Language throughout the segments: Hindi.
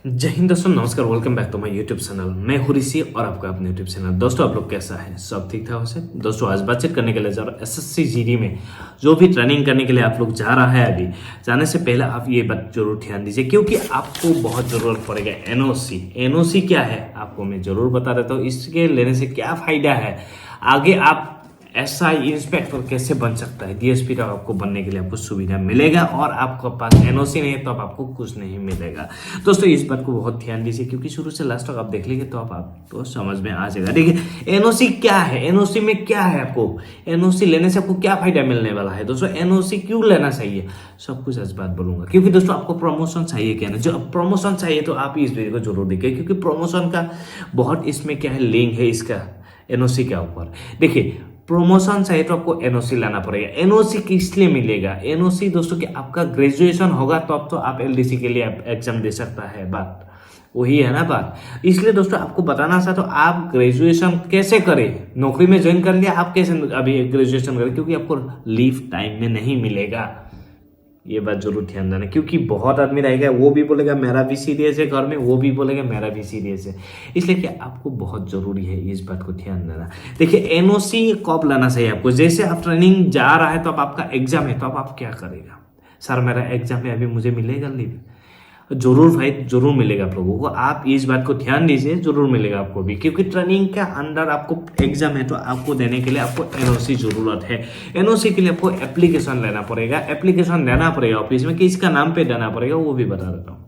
जय हिंद दोस्तों, नमस्कार। Welcome back to my YouTube channel. मैं हूं ऋषि और आपका अपने यूट्यूब चैनल। दोस्तों, आप लोग कैसा है? सब ठीक ठाक से? दोस्तों, आज बातचीत करने के लिए जा रहा हूं एसएससी जीडी में जो भी ट्रेनिंग करने के लिए आप लोग जा रहा है। अभी जाने से पहले आप ये बात जरूर ध्यान दीजिए, क्योंकि आपको बहुत जरूरत पड़ेगा एनओसी। एनओसी क्या है आपको मैं जरूर बता देता हूँ। इसके लेने से क्या फायदा है, आगे आप एसआई इंस्पेक्टर कैसे बन सकता है, डीएसपी तक आपको बनने के लिए आपको सुविधा मिलेगा। और आपके पास एनओसी नहीं है तो आपको कुछ नहीं मिलेगा। दोस्तों, इस बात को बहुत ध्यान दीजिए, क्योंकि शुरू से लास्ट तक आप देख लेंगे तो आपको समझ में आ जाएगा। देखिए, एनओसी क्या है, एनओसी में क्या है, आपको एनओसी लेने से आपको क्या फायदा मिलने वाला है। दोस्तों, एनओसी क्यों लेना चाहिए, सब कुछ आज बात बोलूंगा। क्योंकि दोस्तों, आपको प्रमोशन चाहिए क्या ना, जो प्रमोशन चाहिए तो आप इस वीडियो को जरूर देखिए, क्योंकि प्रमोशन का बहुत इसमें क्या है, लिंक है इसका एनओसी के ऊपर। देखिए, प्रमोशन चाहिए तो आपको एनओसी लाना पड़ेगा। एनओसी किस लिए मिलेगा? एनओसी दोस्तों कि आपका ग्रेजुएशन होगा तो अब तो आप एलडीसी के लिए आप एग्जाम दे सकता है। बात वही है ना बात। इसलिए दोस्तों, आपको बताना चाहता तो आप ग्रेजुएशन कैसे करें। नौकरी में ज्वाइन कर लिया, आप कैसे अभी ग्रेजुएशन करें, क्योंकि आपको लीव टाइम में नहीं मिलेगा। ये बात जरूर ध्यान देना, क्योंकि बहुत आदमी रहेगा, वो भी बोलेगा मेरा भी सीरियस है घर में, वो भी बोलेगा मेरा भी सीरियस है। इसलिए कि आपको बहुत जरूरी है इस बात को ध्यान देना। देखिए, एनओसी कब लाना चाहिए आपको, जैसे आप ट्रेनिंग जा रहा है तो अब आपका एग्जाम है तो अब आप क्या करेगा। सर, मेरा एग्जाम है, अभी मुझे मिलेगा लीव? जरूर भाई, जरूर मिलेगा आप लोगों को। आप इस बात को ध्यान दीजिए, जरूर मिलेगा आपको भी, क्योंकि ट्रेनिंग के अंदर आपको एग्जाम है तो आपको देने के लिए आपको एनओसी जरूरत है। एनओसी के लिए आपको एप्लीकेशन लेना पड़ेगा, एप्लीकेशन देना पड़ेगा ऑफिस में, किसका नाम पे देना पड़ेगा वो भी बता देता हूँ।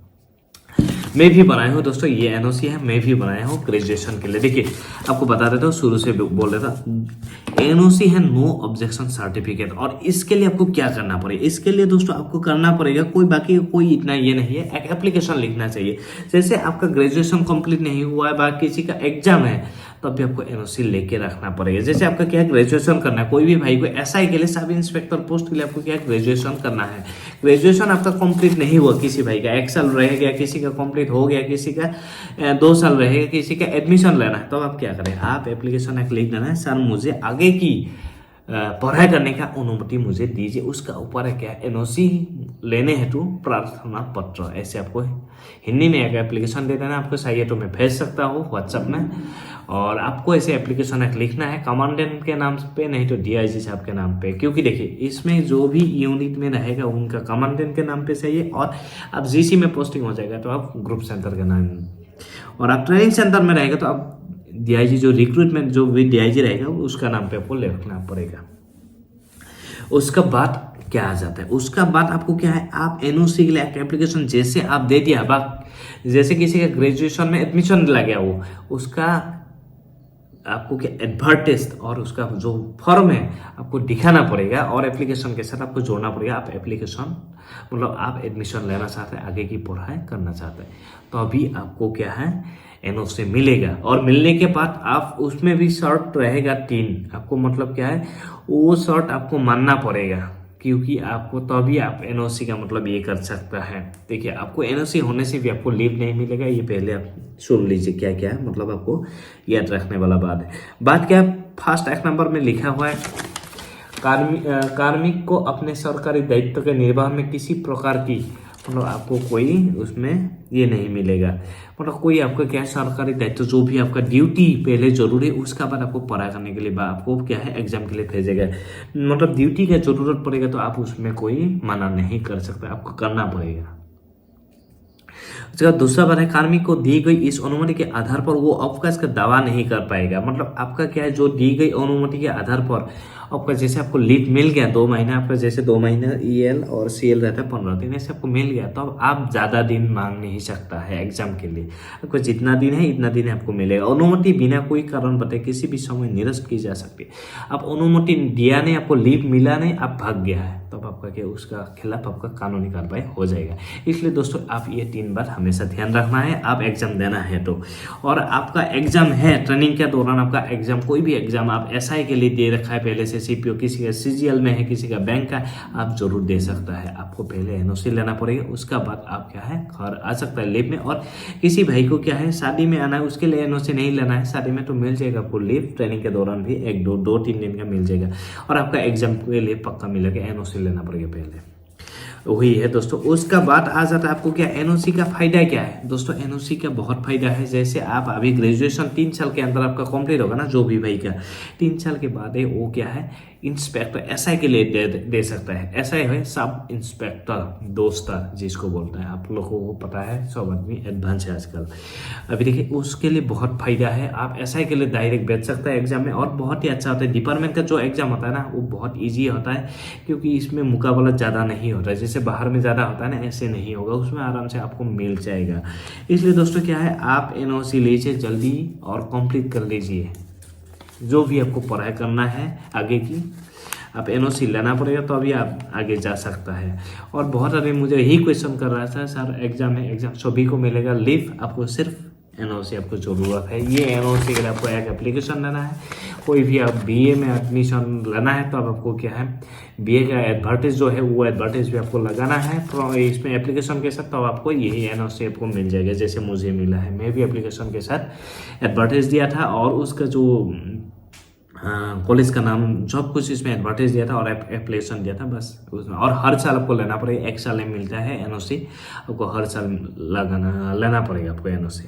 मैं भी बनाया हूँ दोस्तों, ये एनओसी है, मैं भी बनाया हूँ ग्रेजुएशन के लिए। देखिए, आपको बता देता हूँ, शुरू से बोल रहा था, एनओसी है नो ऑब्जेक्शन सर्टिफिकेट। और इसके लिए आपको क्या करना पड़ेगा, इसके लिए दोस्तों आपको करना पड़ेगा कोई इतना ये नहीं है, एक एप्लीकेशन लिखना चाहिए। जैसे आपका ग्रेजुएशन कंप्लीट नहीं हुआ है, बाकी किसी का एग्जाम है, तब भी आपको एनओसी लेके रखना पड़ेगा। जैसे आपका क्या है, ग्रेजुएशन करना है, कोई भी भाई को एसआई के लिए, सब इंस्पेक्टर पोस्ट के लिए आपको क्या है, ग्रेजुएशन करना है। ग्रेजुएशन आपका कंप्लीट नहीं हुआ, किसी भाई का 1 साल रह गया, किसी का कंप्लीट हो गया, किसी का 2 साल रहेगा, किसी का एडमिशन लेना है, तो आप क्या करें, आप एप्लीकेशन एक लिख देना है, सर मुझे आगे की पढ़ाई करने का अनुमति मुझे दीजिए। उसका ऊपर है क्या, एनओसी लेने हेतु प्रार्थना पत्र। ऐसे आपको हिंदी में एक एप्लीकेशन दे देना। आपको चाहिए तो मैं भेज सकता हूँ व्हाट्सएप में, और आपको ऐसे एप्लीकेशन एक लिखना है कमांडेंट के नाम पे, नहीं तो डीआईजी साहब के नाम पे। क्योंकि देखिए, इसमें जो भी यूनिट में रहेगा उनका कमांडेंट के नाम पे चाहिए। और आप जीसी में पोस्टिंग हो जाएगा तो आप ग्रुप सेंटर के नाम, और आप ट्रेनिंग सेंटर में रहेगा तो आप डीआईजी, जो रिक्रूटमेंट जो भी डीआईजी रहेगा उसका नाम पे आपको लिखना पड़ेगा। उसका बाद क्या आ जाता है, उसका बाद आपको क्या है, आप एनओसी के लिए एक एप्लीकेशन जैसे आप दे दिया, जैसे किसी का ग्रेजुएशन में एडमिशन लग गया, वो उसका आपको क्या एडवर्टाइज और उसका जो फॉर्म है आपको दिखाना पड़ेगा, और एप्लीकेशन के साथ आपको जोड़ना पड़ेगा। आप एप्लीकेशन मतलब आप एडमिशन लेना चाहते हैं, आगे की पढ़ाई करना चाहते हैं, तो अभी आपको क्या है, एनओसी मिलेगा। और मिलने के बाद आप उसमें भी शर्त रहेगा 3, आपको मतलब क्या है, वो शर्त आपको मानना पड़ेगा, क्योंकि आपको तभी आप एनओसी का मतलब ये कर सकता है। देखिए, आपको एनओसी होने से भी आपको लीव नहीं मिलेगा, ये पहले आप सुन लीजिए क्या क्या है, मतलब आपको याद रखने वाला बात है। बात क्या है, फर्स्ट 1 नंबर में लिखा हुआ है, कार्मिक को अपने सरकारी दायित्व के निर्वाह में किसी प्रकार की मतलब आपको कोई उसमें ये नहीं मिलेगा। मतलब कोई आपका क्या है, सरकारी दायित्व जो भी आपका ड्यूटी पहले जरूरी, उसका बाद आपको पढ़ाई करने के लिए आपको क्या है, एग्जाम के लिए भेजेगा। मतलब ड्यूटी का जरूरत पड़ेगा तो आप उसमें कोई मना नहीं कर सकते, आपको करना पड़ेगा। उसका दूसरा बात है, कार्मिक को दी गई इस अनुमति के आधार पर वो अवकाश का दावा नहीं कर पाएगा। मतलब आपका क्या है, जो दी गई अनुमति के आधार पर आपका जैसे आपको लीव मिल गया 2 महीना, आपका जैसे 2 महीना ईएल और सीएल रहता है 15 दिन, ऐसे आपको मिल गया, तो अब आप ज़्यादा दिन मांग नहीं सकता है एग्जाम के लिए। आपको जितना दिन है इतना दिन आपको मिलेगा। अनुमति बिना कोई कारण बताए किसी भी समय निरस्त की जा सकती है। आप अनुमति दिया नहीं, आपको लीव मिला नहीं, आप भाग गया है, तब आपका क्या, उसका खिलाफ आपका कानूनी कार्रवाई हो जाएगा। इसलिए दोस्तों, आप ये 3 बात हमेशा ध्यान रखना है, आप एग्जाम देना है तो। और आपका एग्जाम है, ट्रेनिंग के दौरान आपका एग्जाम, कोई भी एग्जाम आप एसआई के लिए दे रखा है पहले से, सीपीओ, किसी का सीजीएल में है, किसी का बैंक का, आप जरूर दे सकता है। आपको पहले एनओसी लेना पड़ेगा, उसका बाद आप क्या है, घर आ सकता है लीव में। और किसी भाई को क्या है, शादी में आना है, उसके लिए एनओसी नहीं लेना है, शादी में तो मिल जाएगा आपको लीव, ट्रेनिंग के दौरान भी 1-2-3 दिन का मिल जाएगा। और आपका एग्जाम के लिए पक्का मिलेगा, एनओसी लेना पड़ेगा पहले। वही है दोस्तों। उसका बाद आ जाता है आपको क्या एनओसी का फायदा क्या है दोस्तों। एनओसी का बहुत फायदा है, जैसे आप अभी ग्रेजुएशन 3 साल के अंदर आपका कंप्लीट होगा ना, जो भी भाई का 3 साल के बाद है वो क्या है इंस्पेक्टर एसआई के लिए दे सकता है। एसआई है सब इंस्पेक्टर दोस्तर जिसको बोलता है, आप लोगों को पता है, सब आदमी एडवांस है आजकल। अभी देखिए उसके लिए बहुत फायदा है, आप एसआई के लिए डायरेक्ट बैठ सकते हैं एग्जाम में, और बहुत ही अच्छा होता है। डिपार्टमेंट का जो एग्जाम होता है ना वो बहुत ईजी होता है, क्योंकि इसमें मुकाबला ज़्यादा नहीं होता है, जैसे बाहर में ज़्यादा होता है ना, ऐसे नहीं होगा, उसमें आराम से आपको मिल जाएगा। इसलिए दोस्तों क्या है, आप एनओसी लीजिए जल्दी और कंप्लीट कर लीजिए जो भी आपको पढ़ाई करना है आगे की। आप एनओसी लेना पड़ेगा तो अभी आप आगे जा सकता है। और बहुत आदमी मुझे यही क्वेश्चन कर रहा था, सर एग्जाम है, एग्जाम सभी को मिलेगा लीव, आपको सिर्फ एनओसी आपको ज़रूरत है। ये एनओसी के लिए आपको एक एप्लीकेशन लेना है। कोई भी आप बीए में एडमिशन लेना है तो आपको क्या है बीए का एडवर्टाइज जो है वो एडवर्टाइज भी आपको लगाना है इसमें एप्लीकेशन के साथ, तो आपको यही एनओसी आपको मिल जाएगा जैसे मुझे मिला है। मैं भी एप्लीकेशन के साथ एडवर्टाइज दिया था और उसका जो कॉलेज का नाम सब कुछ इसमें एडवर्टाइज दिया था और एप्लीकेशन दिया था बस उसमें। और हर साल आपको लेना पड़ेगा, 1 साल में मिलता है एनओसी, आपको हर साल लेना पड़ेगा आपको एनओसी।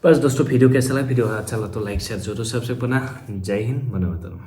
बस दोस्तों वीडियो कैसा लगा, वीडियो अच्छा लगा तो लाइक शेयर जरूर, सबसे पुनः जय हिंद, वंदे मातरम।